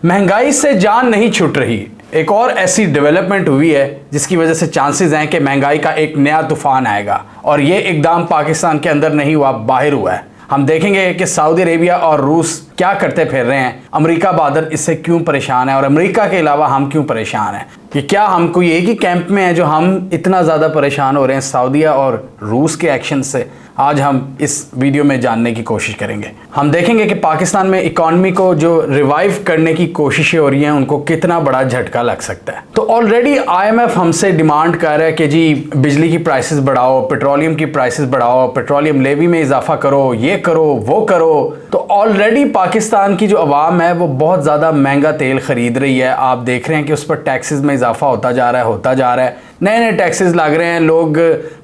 महंगाई से जान नहीं छूट रही। एक और ऐसी डेवलपमेंट हुई है जिसकी वजह से चांसेस हैं कि महंगाई का एक नया तूफान आएगा, और ये एकदम पाकिस्तान के अंदर नहीं हुआ, बाहर हुआ है। हम देखेंगे कि सऊदी अरेबिया और रूस क्या करते फिर रहे हैं, अमेरिका बादल इससे क्यों परेशान है, और अमेरिका के अलावा हम क्यों परेशान हैं। कि क्या हम कोई एक ही कैंप में है जो हम इतना ज़्यादा परेशान हो रहे हैं सऊदीया और रूस के एक्शन से? आज हम इस वीडियो में जानने की कोशिश करेंगे। हम देखेंगे कि पाकिस्तान में इकॉनमी को जो रिवाइव करने की कोशिशें हो रही हैं उनको कितना बड़ा झटका लग सकता है। तो ऑलरेडी IMF हमसे डिमांड कर रहा है कि जी बिजली की प्राइसेस बढ़ाओ, पेट्रोलियम की प्राइसेस बढ़ाओ, पेट्रोलियम लेवी में इजाफा करो, ये करो वो करो। तो ऑलरेडी पाकिस्तान की जो अवाम है वो बहुत ज़्यादा महंगा तेल खरीद रही है। आप देख रहे हैं कि उस पर टैक्सेस में इजाफा होता जा रहा है, नए नए टैक्सेस लग रहे हैं। लोग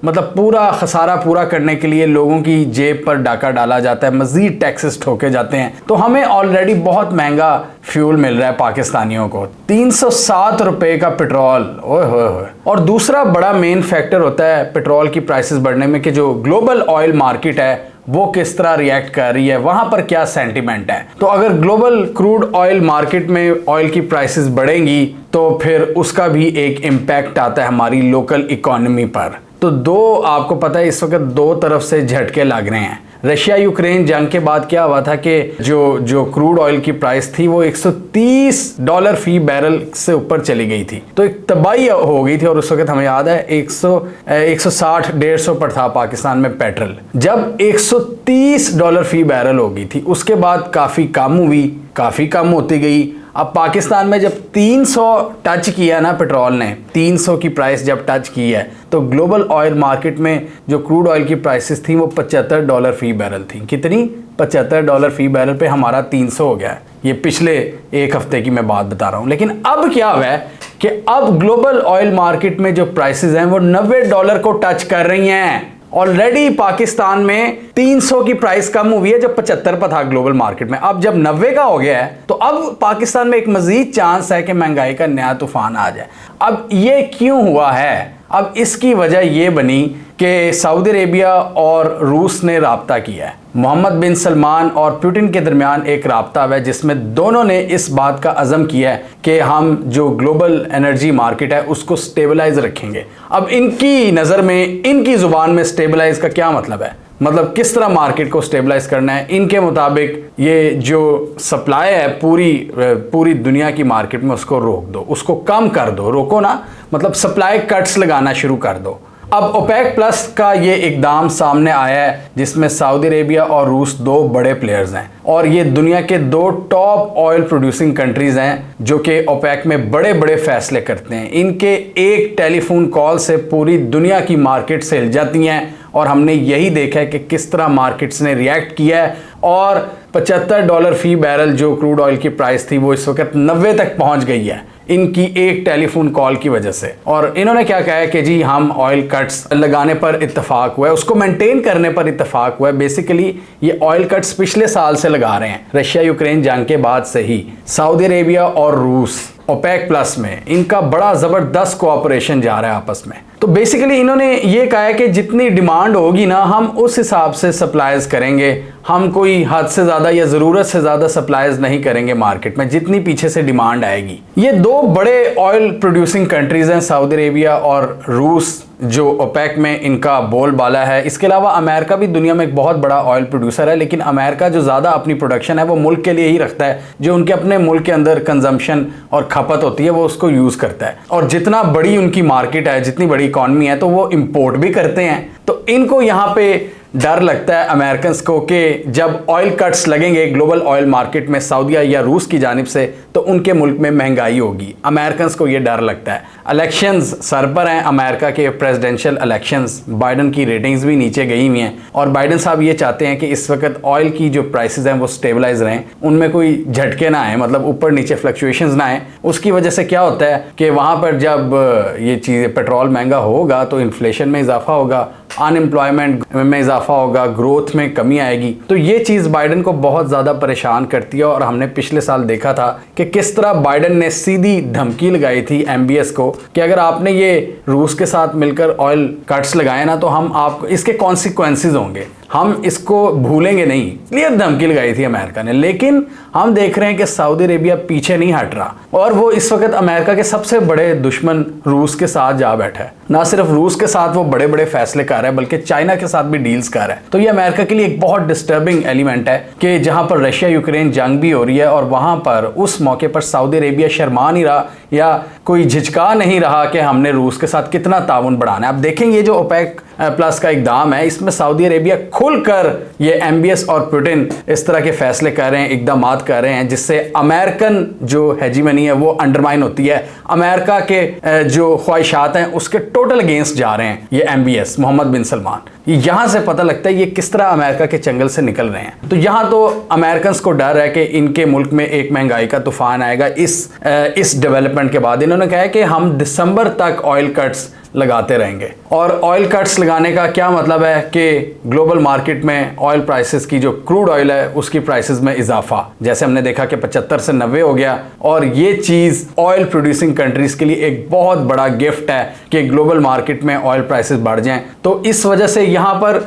मतलब पूरा खसारा पूरा करने के लिए लोगों की जेब पर डाका डाला जाता है, मजीद टैक्सेस ठोके जाते हैं। तो हमें ऑलरेडी बहुत महंगा फ्यूल मिल रहा है पाकिस्तानियों को, 307 रुपए का पेट्रोल। ओए होए होए। और दूसरा बड़ा मेन फैक्टर होता है पेट्रोल की प्राइसेस बढ़ने में कि जो ग्लोबल ऑयल मार्केट है वो किस तरह रिएक्ट कर रही है, वहां पर क्या सेंटिमेंट है। तो अगर ग्लोबल क्रूड ऑयल मार्केट में ऑयल की प्राइसेस बढ़ेंगी तो फिर उसका भी एक इम्पैक्ट आता है हमारी लोकल इकोनॉमी पर। तो आपको पता है इस वक्त दो तरफ से झटके लग रहे हैं। रशिया यूक्रेन जंग के बाद क्या हुआ था कि जो क्रूड ऑयल की प्राइस थी वो $130 फी बैरल से ऊपर चली गई थी। तो एक तबाही हो गई थी, और उस वक्त हमें याद है 160-150 पर था पाकिस्तान में पेट्रोल। जब $130 फी बैरल हो गई थी उसके बाद काफ़ी कम हुई, काफ़ी कम होती गई। अब पाकिस्तान में जब 300 टच किया ना पेट्रोल ने, 300 की प्राइस जब टच की है तो ग्लोबल ऑयल मार्केट में जो क्रूड ऑयल की प्राइसेस थी वो $75 फी बैरल थी। कितनी? $75 फी बैरल पे हमारा 300 हो गया है। ये पिछले एक हफ्ते की मैं बात बता रहा हूँ। लेकिन अब क्या हुआ है कि अब ग्लोबल ऑयल मार्केट में जो प्राइसेस हैं वो $90 को टच कर रही हैं। ऑलरेडी पाकिस्तान में 300 की प्राइस कम हुई है जब 75 पर था ग्लोबल मार्केट में। अब जब 90 का हो गया है तो अब पाकिस्तान में एक मजीद चांस है कि महंगाई का नया तूफान आ जाए। अब ये क्यों हुआ है? अब इसकी वजह ये बनी कि सऊदी अरेबिया और रूस ने राब्ता किया है। मोहम्मद बिन सलमान और पुतिन के दरमियान एक राब्ता है जिसमें दोनों ने इस बात का अज़म किया है कि हम जो ग्लोबल एनर्जी मार्केट है उसको स्टेबलाइज रखेंगे। अब इनकी नज़र में, इनकी ज़ुबान में स्टेबलाइज का क्या मतलब है, मतलब किस तरह मार्केट को स्टेबलाइज करना है। इनके मुताबिक ये जो सप्लाई है पूरी दुनिया की मार्केट में उसको रोक दो, उसको कम कर दो, रोको ना, मतलब सप्लाई कट्स लगाना शुरू कर दो। अब ओपेक प्लस का ये इकदाम सामने आया है जिसमें सऊदी अरेबिया और रूस दो बड़े प्लेयर्स हैं, और ये दुनिया के दो टॉप ऑयल प्रोड्यूसिंग कंट्रीज हैं जो कि ओपेक में बड़े बड़े फैसले करते हैं। इनके एक टेलीफोन कॉल से पूरी दुनिया की मार्केट से हिल जाती हैं, और हमने यही देखा है कि किस तरह मार्केट्स ने रिएक्ट किया है। और $75 फी बैरल जो क्रूड ऑयल की प्राइस थी वो इस वक्त 90 तक पहुंच गई है इनकी एक टेलीफोन कॉल की वजह से। और इन्होंने क्या कहा है कि जी हम ऑयल कट्स लगाने पर इत्तेफाक हुआ है, उसको मेंटेन करने पर इत्तेफाक हुआ है। बेसिकली ये ऑयल कट्स पिछले साल से लगा रहे हैं, रशिया यूक्रेन जंग के बाद से ही। सऊदी अरेबिया और रूस ओपेक प्लस में इनका बड़ा ज़बरदस्त कोऑपरेशन जा रहा है आपस में। तो बेसिकली इन्होंने ये कहा है कि जितनी डिमांड होगी ना हम उस हिसाब से सप्लाईज करेंगे, हम कोई हद से ज़्यादा या ज़रूरत से ज़्यादा सप्लाईज नहीं करेंगे मार्केट में, जितनी पीछे से डिमांड आएगी। ये दो बड़े ऑयल प्रोड्यूसिंग कंट्रीज़ हैं सऊदी अरेबिया और रूस, जो ओपेक में इनका बोलबाला है। इसके अलावा अमेरिका भी दुनिया में एक बहुत बड़ा ऑयल प्रोड्यूसर है, लेकिन अमेरिका जो ज़्यादा अपनी प्रोडक्शन है वो मुल्क के लिए ही रखता है, जो उनके अपने मुल्क के अंदर कंजम्पशन और खपत होती है वो उसको यूज़ करता है। और जितना बड़ी उनकी मार्केट है, जितनी बड़ी इकॉनमी है, तो वो इंपोर्ट भी करते हैं। तो इनको यहाँ पे डर लगता है अमेरिकन को कि जब ऑयल कट्स लगेंगे ग्लोबल ऑयल मार्केट में सऊदीया या रूस की जानिब से तो उनके मुल्क में महंगाई होगी। अमेरिकन को ये डर लगता है। इलेक्शंस सर पर हैं, अमेरिका के प्रेसिडेंशियल इलेक्शंस, बाइडन की रेटिंग्स भी नीचे गई हुई हैं, और बाइडन साहब ये चाहते हैं कि इस वक्त ऑयल की जो प्राइसेस हैं वो स्टेबलाइज रहें, उनमें कोई झटके ना आए, मतलब ऊपर नीचे फ्लक्चुएशंस ना आए। उसकी वजह से क्या होता है कि वहाँ पर जब ये चीज़ें पेट्रोल महंगा होगा तो इन्फ्लेशन में इजाफा होगा, अनएम्प्लॉयमेंट में इजाफा होगा, ग्रोथ में कमी आएगी। तो ये चीज़ बाइडन को बहुत ज़्यादा परेशान करती है, और हमने पिछले साल देखा था कि किस तरह बाइडन ने सीधी धमकी लगाई थी MBS को कि अगर आपने ये रूस के साथ मिलकर ऑयल कट्स लगाए ना तो हम आप इसके कॉन्सिक्वेंसेस होंगे, हम इसको भूलेंगे नहीं, क्लियर धमकी लगाई थी अमेरिका ने। लेकिन हम देख रहे हैं कि सऊदी अरेबिया पीछे नहीं हट रहा और वो इस वक्त अमेरिका के सबसे बड़े दुश्मन रूस के साथ जा बैठा है। ना सिर्फ रूस के साथ वो बड़े बड़े फैसले कर रहा है बल्कि चाइना के साथ भी डील्स कर रहा है। तो ये अमेरिका के लिए एक बहुत डिस्टर्बिंग एलिमेंट है कि जहां पर रशिया यूक्रेन जंग भी हो रही है और वहां पर उस मौके पर सऊदी अरेबिया शर्मा नहीं रहा या कोई झिझका नहीं रहा कि हमने रूस के साथ कितना ताउन बढ़ाना है। अब देखेंगे ये जो ओपेक प्लस का इकदाम है, इसमें सऊदी अरेबिया खुलकर ये एमबीएस और पुतिन इस तरह के फैसले कर रहे हैं, इकदाम कर रहे हैं, जिससे अमेरिकन जो हेजीमनी है वो अंडरमाइन होती है। अमेरिका के जो ख्वाहिशात हैं उसके टोटल अगेंस्ट जा रहे हैं ये एमबीएस मोहम्मद बिन सलमान। यहां से पता लगता है ये किस तरह अमेरिका के चंगल से निकल रहे हैं। तो यहां तो अमेरिकन को डर है कि इनके मुल्क में एक महंगाई का तूफान आएगा इस डेवलपमेंट के बाद। इन्होंने कहा है कि हम दिसंबर तक ऑयल कट्स लगाते रहेंगे। और ऑयल कट्स लगाने का क्या मतलब है कि ग्लोबल मार्केट में ऑयल प्राइसेस की जो क्रूड ऑयल है उसकी प्राइसेस में इजाफा, जैसे हमने देखा कि 75 से 90 हो गया। और ये चीज ऑयल प्रोड्यूसिंग कंट्रीज के लिए एक बहुत बड़ा गिफ्ट है कि ग्लोबल मार्केट में ऑयल प्राइसेस बढ़ जाएं। तो इस वजह से यहाँ पर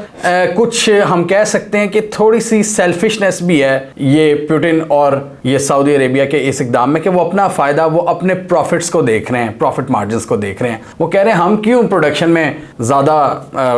कुछ हम कह सकते हैं कि थोड़ी सी सेल्फिशनेस भी है ये पुतिन और ये सऊदी अरेबिया के इस इकदाम में कि वो अपना फायदा, वो अपने प्रॉफिट्स को देख रहे हैं, प्रॉफिट मार्जिन को देख रहे हैं। वो कह रहे हैं हम क्यों प्रोडक्शन में ज्यादा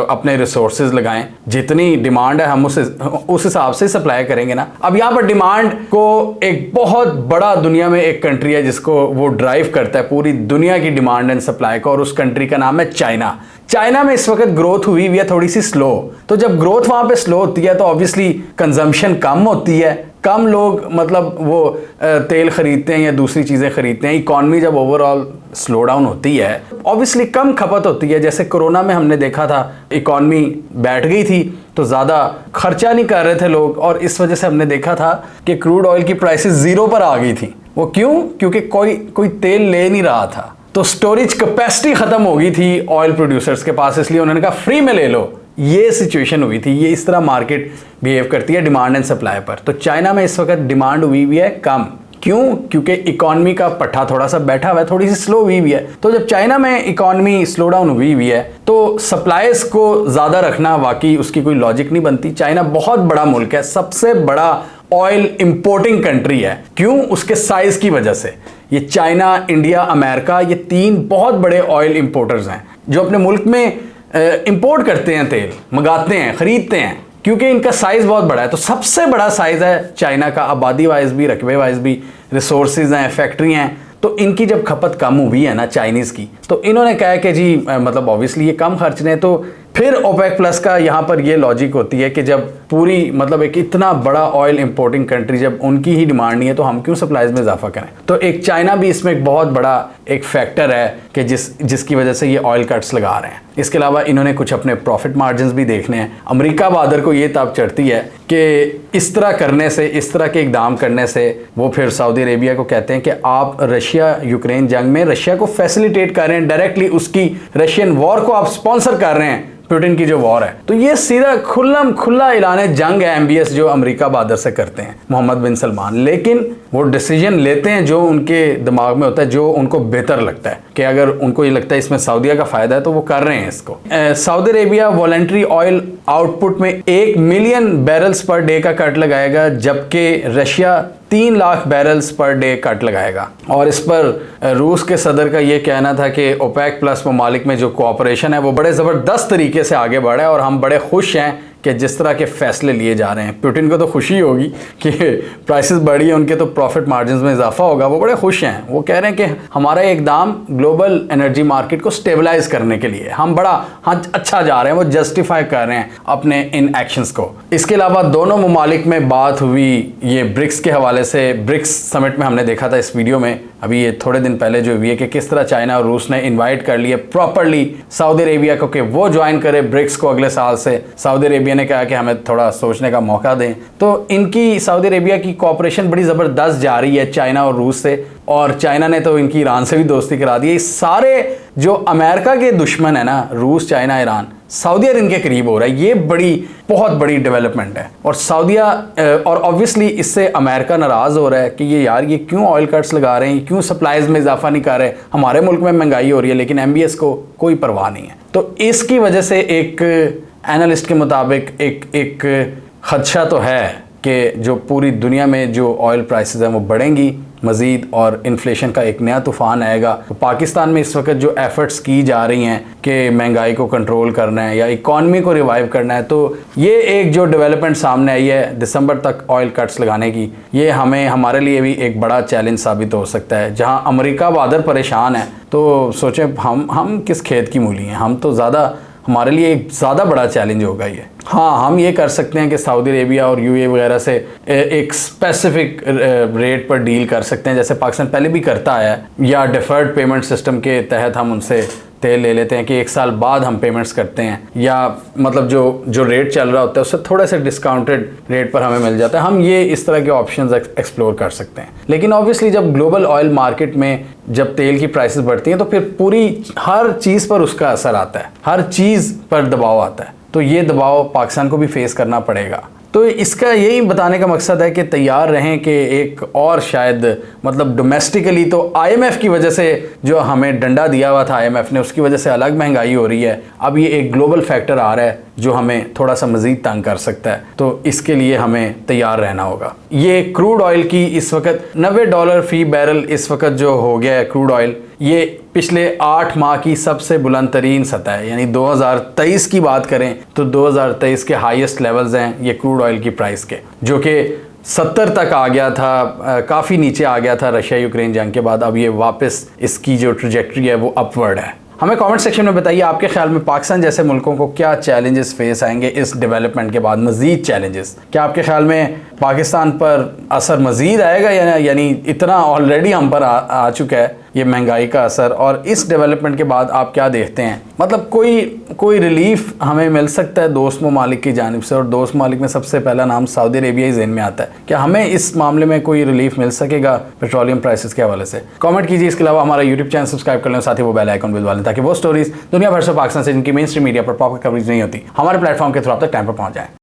अपने रिसोर्सेज लगाएं, जितनी डिमांड है हम उस हिसाब से सप्लाई करेंगे ना। अब यहाँ पर डिमांड को एक बहुत बड़ा दुनिया में एक कंट्री है जिसको वो ड्राइव करता है पूरी दुनिया की डिमांड एंड सप्लाई को, और उस कंट्री का नाम है चाइना। चाइना में इस वक्त ग्रोथ हुई है थोड़ी सी स्लो। तो जब ग्रोथ वहां पे स्लो होती है तो ऑब्वियसली कंजम्पशन कम होती है, कम लोग मतलब वो तेल खरीदते हैं या दूसरी चीजें खरीदते हैं। इकॉनमी जब ओवरऑल स्लो डाउन होती है ऑब्वियसली कम खपत होती है। जैसे कोरोना में हमने देखा था इकॉनमी बैठ गई थी तो ज्यादा खर्चा नहीं कर रहे थे लोग, और इस वजह से हमने देखा था कि क्रूड ऑयल की प्राइसेस जीरो पर आ गई थी। वो क्यों? क्योंकि कोई तेल ले नहीं रहा था, तो स्टोरेज कैपेसिटी खत्म हो गई थी ऑयल प्रोड्यूसर्स के पास, इसलिए उन्होंने कहा फ्री में ले लो। ये सिचुएशन हुई थी। ये इस तरह मार्केट बिहेव करती है डिमांड एंड सप्लाई पर। तो चाइना में इस वक्त डिमांड हुई भी है कम। क्यों? क्योंकि इकॉनमी का पट्टा थोड़ा सा बैठा हुआ है, थोड़ी सी स्लो हुई भी है। तो जब चाइना में इकॉनमी स्लो डाउन हुई भी है तो सप्लाईज को ज्यादा रखना वाकई उसकी कोई लॉजिक नहीं बनती। चाइना बहुत बड़ा मुल्क है, सबसे बड़ा ऑयल इंपोर्टिंग कंट्री है। क्यों? उसके साइज की वजह से। ये चाइना, इंडिया, अमेरिका, ये तीन बहुत बड़े ऑयल इंपोर्टर्स हैं जो अपने मुल्क में इंपोर्ट करते हैं, तेल मंगाते हैं, खरीदते हैं, क्योंकि इनका साइज बहुत बड़ा है। तो सबसे बड़ा साइज है चाइना का, आबादी वाइज भी, रकबे वाइज भी, रिसोर्सेज हैं, फैक्ट्री हैं। तो इनकी जब खपत कम हुई है ना चाइनीज की, तो इन्होंने कहा कि जी मतलब ऑब्वियसली ये कम खर्च रहे हैं। तो फिर ओपेक प्लस का यहाँ पर ये लॉजिक होती है कि जब पूरी मतलब एक इतना बड़ा ऑयल इंपोर्टिंग कंट्री जब उनकी ही डिमांड नहीं है तो हम क्यों सप्लाईज में इजाफा करें। तो एक चाइना भी इसमें एक बहुत बड़ा एक फैक्टर है कि जिसकी वजह से ये ऑयल कट्स लगा रहे हैं। इसके अलावा इन्होंने कुछ अपने प्रॉफिट मार्जिन भी देखने हैं। अमेरिका बहादुर को ये ताब चढ़ती है कि इस तरह करने से, इस तरह के इकदाम करने से वो फिर सऊदी अरेबिया को कहते हैं कि आप रशिया यूक्रेन जंग में रशिया को फैसिलिटेट कर रहे हैं, डायरेक्टली उसकी रशियन वॉर को आप स्पॉन्सर कर रहे हैं, पुतिन की जो वॉर है। तो ये सीधा खुला ऐलान जंग है एमबीएस जो अमेरिका बहादुर से करते हैं मोहम्मद बिन सलमान। लेकिन वो डिसीजन लेते हैं जो उनके दिमाग में होता है, जो उनको बेहतर लगता है कि अगर उनको ये लगता है इसमें सऊदीया का फायदा है तो वो कर रहे हैं इसको। Saudi Arabia voluntary oil output में 1 मिलियन बैरल्स पर डे का कट लगाएगा, जबकि Russia 3 lakh barrels per day cut लगाएगा। और इस पर रूस के सदर का ये कहना था कि ओपेक प्लस ममालिक में जो कोऑपरेशन है वो बड़े ज़बरदस्त तरीके से आगे बढ़ा है और हम बड़े खुश हैं कि जिस तरह के फैसले लिए जा रहे हैं। पुतिन को तो खुशी होगी कि प्राइसेस बढ़ी है, उनके तो प्रॉफिट मार्जिन में इजाफा होगा, वो बड़े खुश हैं। वो कह रहे हैं कि हमारा एकदम ग्लोबल एनर्जी मार्केट को स्टेबलाइज करने के लिए हम बड़ा अच्छा जा रहे हैं, वो जस्टिफाई कर रहे हैं अपने इन एक्शंस को। इसके अलावा दोनों ममालिक में बात हुई ये ब्रिक्स के हवाले से। ब्रिक्स समिट में हमने देखा था इस वीडियो में अभी ये थोड़े दिन पहले जो हुई है कि किस तरह चाइना और रूस ने इन्वाइट कर लिए प्रॉपरली सऊदी अरेबिया को कि वो ज्वाइन करे ब्रिक्स को अगले साल से। सऊदी अरेबिया ने कहा कि हमें थोड़ा सोचने का मौका दें। तो इनकी सऊदी अरेबिया की कोऑपरेशन बड़ी ज़बरदस्त जा रही है चाइना और रूस से, और चाइना ने तो इनकी ईरान से भी दोस्ती करा दी है। सारे जो अमेरिका के दुश्मन है ना, रूस, चाइना, ईरान, सऊदीया इनके करीब हो रहा है। ये बहुत बड़ी डेवलपमेंट है। और सऊदीया और ऑब्वियसली इससे अमेरिका नाराज़ हो रहा है कि ये क्यों ऑयल कट्स लगा रहे हैं, क्यों सप्लाईज में इजाफा नहीं कर रहे। हमारे मुल्क में महंगाई हो रही है लेकिन एमबीएस को कोई परवाह नहीं है। तो इसकी वजह से एक एनालिस्ट के मुताबिक एक खदशा तो है कि जो पूरी दुनिया में जो ऑयल प्राइसेस हैं वो बढ़ेंगी मज़ीद और इन्फ्लेशन का एक नया तूफ़ान आएगा। तो पाकिस्तान में इस वक्त जो एफ़र्ट्स की जा रही हैं कि महंगाई को कंट्रोल करना है या इकॉनमी को रिवाइव करना है, तो ये एक जो डेवलपमेंट सामने आई है दिसंबर तक ऑयल कट्स लगाने की, ये हमारे लिए भी एक बड़ा चैलेंज साबित हो सकता है। जहां अमेरिका बहादुर परेशान है तो सोचें हम किस खेत की मूली हैं, हम तो हमारे लिए एक ज़्यादा बड़ा चैलेंज होगा ये। हाँ, हम ये कर सकते हैं कि सऊदी अरेबिया और यूएई वगैरह से एक स्पेसिफिक रेट पर डील कर सकते हैं, जैसे पाकिस्तान पहले भी करता है, या डिफर्ड पेमेंट सिस्टम के तहत हम उनसे तेल ले लेते हैं कि 1 साल बाद हम पेमेंट्स करते हैं, या मतलब जो रेट चल रहा होता है उससे थोड़े से डिस्काउंटेड रेट पर हमें मिल जाता है। हम ये इस तरह के ऑप्शंस एक्सप्लोर कर सकते हैं। लेकिन ऑब्वियसली जब ग्लोबल ऑयल मार्केट में जब तेल की प्राइसेस बढ़ती हैं तो फिर पूरी हर चीज़ पर उसका असर आता है, हर चीज़ पर दबाव आता है। तो ये दबाव पाकिस्तान को भी फेस करना पड़ेगा। तो इसका यही बताने का मकसद है कि तैयार रहें कि एक और शायद मतलब डोमेस्टिकली तो आईएमएफ की वजह से जो हमें डंडा दिया हुआ था आईएमएफ ने, उसकी वजह से अलग महंगाई हो रही है। अब ये एक ग्लोबल फैक्टर आ रहा है जो हमें थोड़ा सा मज़ीद तंग कर सकता है, तो इसके लिए हमें तैयार रहना होगा। ये क्रूड ऑयल की इस वक्त $90 फ़ी बैरल इस वक्त जो हो गया है क्रूड ऑयल, ये पिछले 8 माह की सबसे बुलंद तरीन सतह है। यानी 2023 की बात करें तो 2023 के हाईएस्ट लेवल्स हैं ये क्रूड ऑयल की प्राइस के, जो कि 70 तक आ गया था, काफ़ी नीचे आ गया था रशिया यूक्रेन जंग के बाद। अब ये वापस इसकी जो ट्रजेक्टरी है वो अपवर्ड है। हमें कमेंट सेक्शन में बताइए आपके ख्याल में पाकिस्तान जैसे मुल्कों को क्या चैलेंजेस फेस आएंगे इस डेवलपमेंट के बाद, मज़ीद चैलेंजेस। क्या आपके ख्याल में पाकिस्तान पर असर मज़ीद आएगा यानी इतना ऑलरेडी हम पर आ चुका है ये महंगाई का असर, और इस डेवलपमेंट के बाद आप क्या देखते हैं? मतलब कोई रिलीफ हमें मिल सकता है दोस्त ममालिक की जानिब से, और दोस्त ममालिक में सबसे पहला नाम सऊदी अरेबिया ही ज़हन में आता है। क्या हमें इस मामले में कोई रिलीफ मिल सकेगा पेट्रोलियम प्राइसेस के हवाले से? कमेंट कीजिए। इसके अलावा हमारा यूट्यूब चैनल सब्सक्राइब कर लें, साथ ही वो बेल आइकन दबा लें ताकि वो स्टोरीज दुनिया भर से पाकिस्तान से जिनकी मेन स्ट्रीम मीडिया पर प्रॉपर कवरेज नहीं होती हमारे प्लेटफॉर्म के थ्रू आप तक टाइम पर पहुंच जाए।